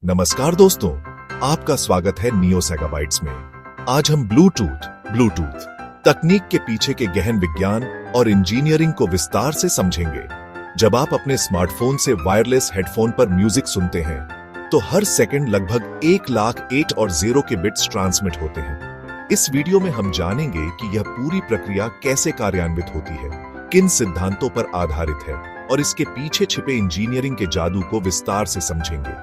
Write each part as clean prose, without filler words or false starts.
नमस्कार दोस्तों, आपका स्वागत है नियो सेगाबाइट्स में। आज हम ब्लूटूथ तकनीक के पीछे के गहन विज्ञान और इंजीनियरिंग को विस्तार से समझेंगे। जब आप अपने स्मार्टफोन से वायरलेस हेडफोन पर म्यूजिक सुनते हैं, तो हर सेकंड लगभग 1 लाख 8 और 0 के बिट्स ट्रांसमिट होते हैं। इस वीडियो में हम जानेंगे कि यह पूरी प्रक्रिया कैसे कार्यान्वित होती है, किन सिद्धांतों पर आधारित है और इसके पीछे छिपे इंजीनियरिंग के जादू को विस्तार से समझेंगे।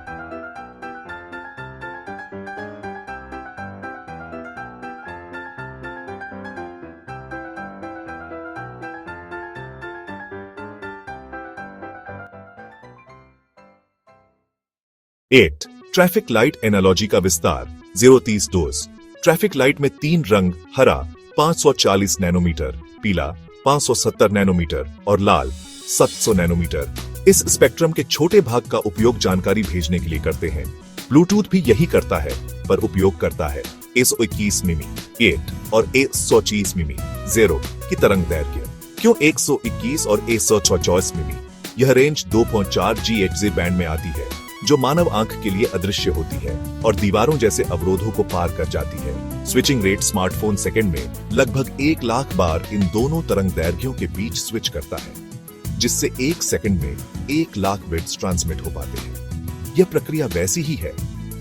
एट, ट्रैफिक लाइट एनालॉजी का विस्तार। 030 डोज। ट्रैफिक लाइट में 3 रंग, हरा 540 नैनोमीटर, पीला 570 नैनोमीटर और लाल 700 नैनोमीटर। इस स्पेक्ट्रम के छोटे भाग का उपयोग जानकारी भेजने के लिए करते हैं। ब्लूटूथ भी यही करता है, पर उपयोग करता है 121 मिमी 8 और 124 मिमी 0 की तरंग दैर्घ्य। क्यों 121 और 124 मिमी? यह रेंज 2.4 GHz बैंड में आती है, जो मानव आंख के लिए अदृश्य होती है और दीवारों जैसे अवरोधों को पार कर जाती है। स्विचिंग रेट स्मार्टफोन सेकंड में लगभग 1 लाख बार इन दोनों तरंग दैर्घ्यों के बीच स्विच करता है, जिससे 1 सेकंड में 1 लाख बिट्स ट्रांसमिट हो पाते हैं। यह प्रक्रिया वैसी ही है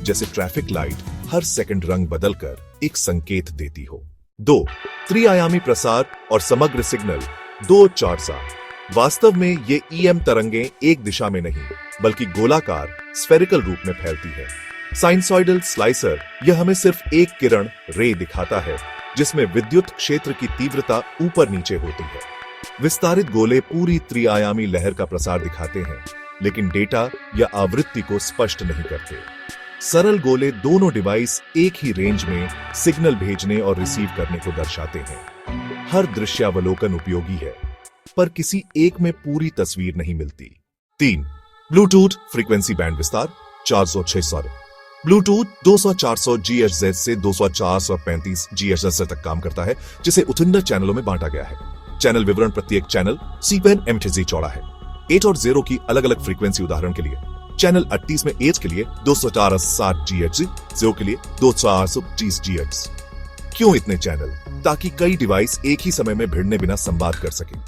जैसे ट्रैफिक लाइट हर सेकंड रंग बदलकर एक संकेत देती हो। 2, त्रिआयामी प्रसार और समग्र सिग्नल 2-4 वास्तव में ये EM तरंगें एक दिशा में नहीं, बल्कि गोलाकार स्फेरिकल रूप में फैलती है। साइनसॉइडल स्लाइसर यह हमें सिर्फ एक किरण रे दिखाता है, जिसमें विद्युत क्षेत्र की तीव्रता ऊपर नीचे होती है। विस्तारित गोले पूरी त्रिआयामी लहर का प्रसार दिखाते हैं, लेकिन डेटा या आवृत्ति को स्पष्ट नहीं करते। सरल गोले दोनों डिवाइस एक ही रेंज में सिग्नल भेजने और रिसीव करने को दर्शाते हैं। हर दृश्यावलोकन उपयोगी है, पर किसी एक में पूरी तस्वीर नहीं मिलती। 3, ब्लूटूथ फ्रीक्वेंसी बैंड विस्तार 400-600। ब्लूटूथ 200-400 GHz से 200-435 GHz तक काम करता है, जिसे उथंडर चैनलों में बांटा गया है। चैनल विवरण प्रत्येक चैनल C-band MHz चौड़ा है। 8 और 0 की अलग अलग फ्रीक्वेंसी। उदाहरण के लिए चैनल 38 में 8 के लिए 260 GHz, 0 के लिए 230 GHz। क्यों इतने चैनल? ताकि कई डिवाइस एक ही समय में भिड़ने बिना संवाद कर सकें।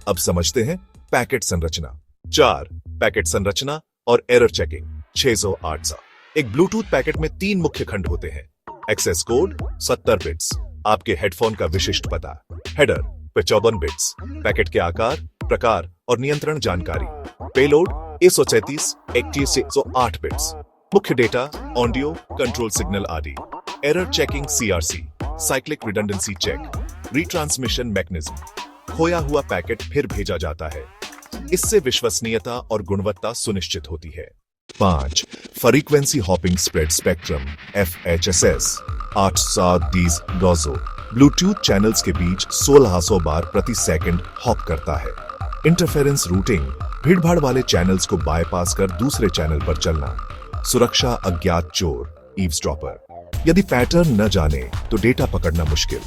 अब समझते हैं पैकेट संरचना। 4, पैकेट संरचना और एरर चेकिंग 600-800। एक ब्लूटूथ पैकेट में 3 मुख्य खंड होते हैं। एक्सेस कोड 70 बिट्स, आपके हेडफोन का विशिष्ट पता। हेडर 54 बिट्स, पैकेट के आकार, प्रकार और नियंत्रण जानकारी। पेलोड 133, 81 से 108 बिट्स। मुख्य डेटा, ऑडियो, कंट्रोल सिग्नल आदि। Error checking CRC, cyclic redundancy check, retransmission mechanism. खोया हुआ पैकेट फिर भेजा जाता है। इससे विश्वसनीयता और गुणवत्ता सुनिश्चित होती है। 5, frequency hopping spread spectrum FHSS 830 dojo Bluetooth channels के बीच 1600 बार प्रति सेकंड हॉप करता है। इंटरफेरेंस रूटिंग, भीड़भाड़ वाले चैनल्स को बायपास कर दूसरे चैनल पर चलना। सुरक्षा, अज्ञात चोर, ईव्सड्रॉपर। यदि पैटर्न न जाने तो डेटा पकड़ना मुश्किल।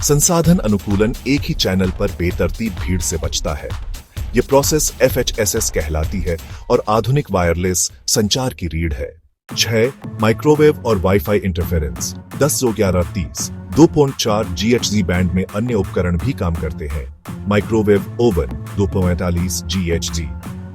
संसाधन अनुकूलन, एक ही चैनल पर बेतरतीब भीड़ से बचता है। यह प्रोसेस FHSS कहलाती है और आधुनिक वायरलेस संचार की रीढ़ है। 6, माइक्रोवेव और वाईफाई इंटरफेरेंस 10-11-30 2.4 GHz बैंड में अन्य उपकरण भी काम करते हैं। Microwave oven 245 GHz।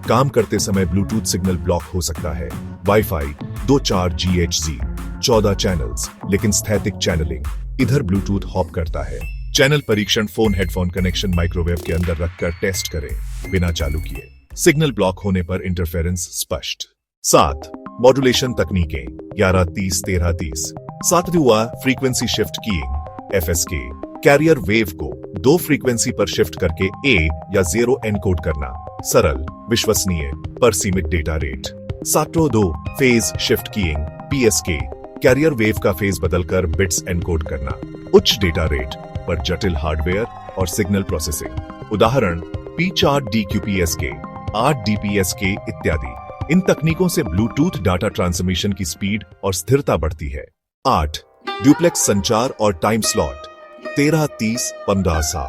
काम करते समय ब्लूटूथ सिग्नल ब्लॉक हो सकता है। वाईफाई 2.4 GHz 14 चैनल्स, लेकिन स्थैतिक चैनलिंग। इधर ब्लूटूथ हॉप करता है। चैनल परीक्षण, फोन हेडफोन कनेक्शन माइक्रोवेव के अंदर रखकर टेस्ट करें बिना चालू किए। सिग्नल ब्लॉक होने पर इंटरफेरेंस स्पष्ट। 7, मॉड्यूलेशन तकनीकें 11-30 13-30। 7वां frequency shift keying FSK, carrier wave को 2 फ्रीक्वेंसी पर शिफ्ट करके A या 0 एनकोड करना। सरल, विश्वसनीय, पर सीमित data rate. 7.2 phase shift keying PSK, carrier wave का फेज बदलकर बिट्स एनकोड करना। उच्च डेटा रेट पर जटिल हार्डवेयर और सिग्नल प्रोसेसिंग। उदाहरण P4DQPSK, 8DPSK इत्यादि। इन तकनीकों से ब्लूटूथ डाटा ट्रांसमिशन की स्पीड और स्थिरता बढ़ती है। 8, ड्यूप्लेक्स संचार और टाइम स्लॉट 13-30-15।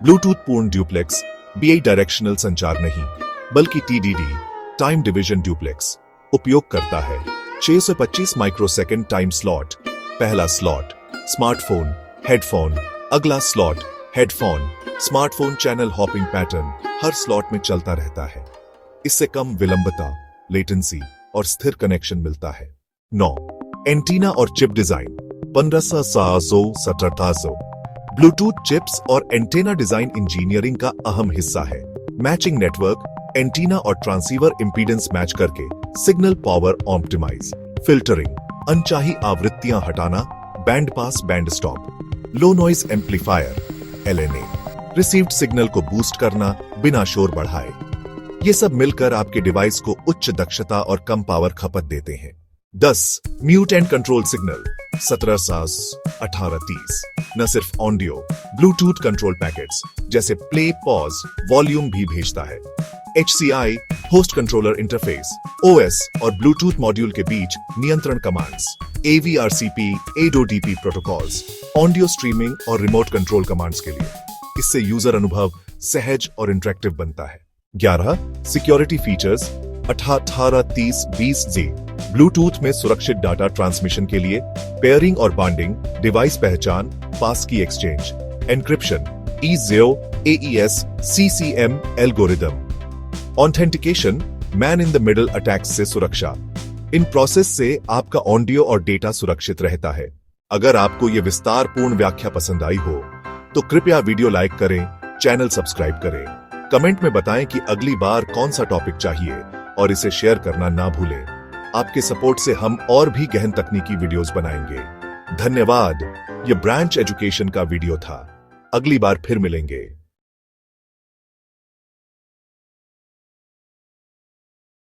ब्लूटूथ पूर्ण ड्यूप्लेक्स BI डायरेक्शनल संचार नहीं, बल्कि TDD टाइम डिवीजन ड्यूप्लेक्स उपयोग करता है। 625 माइक्रोसेकंड टाइम स्लॉट। पहला स्लॉट स्मार्टफोन, हेडफोन। अगला slot headphone, smartphone channel hopping pattern हर स्लॉट में चलता रहता है। इससे कम विलंबता, लेटेंसी और स्थिर कनेक्शन मिलता है। 9 एंटीना और चिप डिजाइन 1500 ब्लूटूथ चिप्स और एंटेना डिजाइन इंजीनियरिंग का अहम हिस्सा है। मैचिंग नेटवर्क, एंटीना और ट्रांसीवर इंपीडेंस मैच करके सिग्नल पावर ऑप्टिमाइज। फिल्टरिंग, अनचाही आवृत्तियां हटाना, band pass band stop. Low noise amplifier LNA, received signal को बूस्ट करना बिना शोर बढ़ाए। ये सब मिलकर आपके डिवाइस को उच्च दक्षता और कम पावर खपत देते हैं। 10 म्यूट एंड कंट्रोल सिग्नल 171830 न सिर्फ ऑडियो, ब्लूटूथ कंट्रोल पैकेट्स जैसे प्ले, पॉज, वॉल्यूम भी भेजता है। HCI host controller interface, OS और ब्लूटूथ मॉड्यूल के बीच नियंत्रण commands. AVRCP, ADO-DP protocols, audio streaming और रिमोट कंट्रोल कमांड्स के लिए। इससे यूजर अनुभव सहज और इंटरेक्टिव बनता है। 11 सिक्योरिटी फीचर्स 183020G, ब्लूटूथ में सुरक्षित डाटा ट्रांसमिशन के लिए पेयरिंग और बॉन्डिंग, डिवाइस पहचान, पास की exchange, encryption, E0 AES CCM algorithm, authentication, man in the middle attacks से सुरक्षा। इन प्रोसेस से आपका ऑडियो और डेटा सुरक्षित रहता है। अगर आपको यह विस्तारपूर्ण व्याख्या पसंद आई हो तो कृपया वीडियो लाइक करें, चैनल सब्सक्राइब करें, कमेंट में बताएं कि अगली बार कौन सा टॉपिक चाहिए और इसे शेयर करना ना भूलें। आपके सपोर्ट से हम और भी गहन तकनीकी वीडियोस बनाएंगे। धन्यवाद। यह ब्रांच एजुकेशन का वीडियो था। अगली बार फिर मिलेंगे।